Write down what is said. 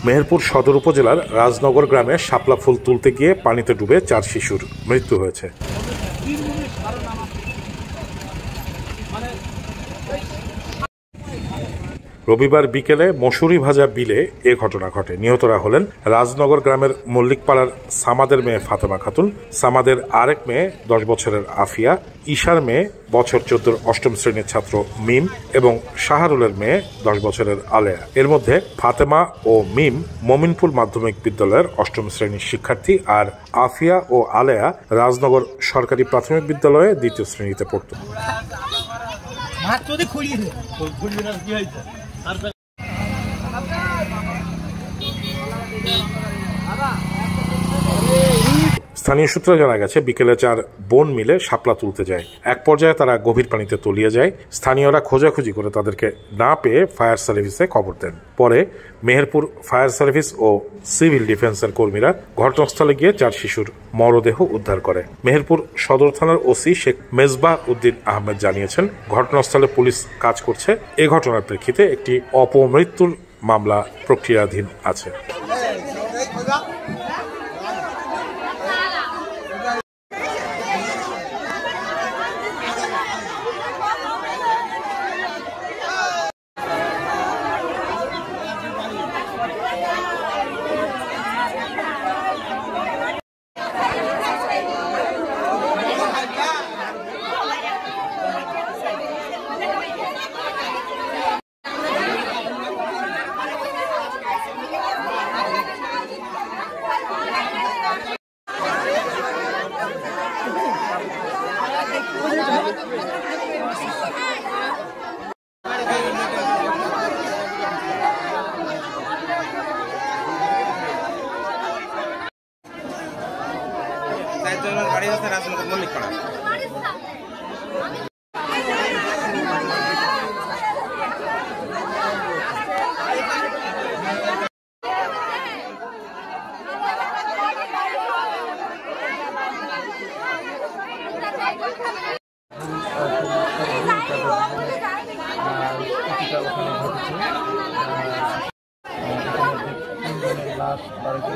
মেহেরপুর সদর উপজেলার রাজনগর গ্রামে শাপলা ফুল তুলতে গিয়ে পানিতে ডুবে 4 শিশুর মৃত্যু হয়েছে। রবিবার বিকেলে মশুরি ভাজা বিলে এ ঘটনা ঘটে। নিহতরা হলেন রাজনগর গ্রামের মল্লিকপাড়ার সামাদের মেয়ে ফাতেমা খাতুন, সামাদের আরেক মেয়ে 10 বছরের আফিয়া, ঈশার মেয়ে বছর 14 অষ্টম শ্রেণীর ছাত্র মিম এবং শাহরুলের মেয়ে 10 বছরের আলেয়া। এর মধ্যে ফাতেমা ও মিম মমিনপুর মাধ্যমিক বিদ্যালয়ের অষ্টম শ্রেণীর শিক্ষার্থী, আর আফিয়া ও আলেয়া রাজনগর সরকারি প্রাথমিক বিদ্যালয়ে 2য় শ্রেণীতে পড়ত। স্থানীয় সূত্রে জানা গেছে, বিকেলে 4 বোন মিলে শাপলা তুলতে যায়। এক পর্যায়ে তারা গভীর পানিতে তলিয়ে যায়। স্থানীয়রা খোঁজাখুঁজি করে তাদেরকে না পেয়ে ফায়ার সার্ভিসে খবর দেন। পরে মেহেরপুর ফায়ার সার্ভিস ও সিভিল ডিফেন্সের কর্মীরা ঘটনাস্থলে গিয়ে 4 শিশুর মরদেহ উদ্ধার করে। মেহেরপুর সদর থানার ওসি শেখ মেজবাহ উদ্দিন আহমেদ জানিয়েছেন, ঘটনাস্থলে পুলিশ কাজ করছে। এ ঘটনার প্রেক্ষিতে একটি অপমৃত্যুর মামলা প্রক্রিয়াধীন আছে। বাড়ি হচ্ছে রাজনগর মল্লিকপাড়া। লাশ বাড়িতে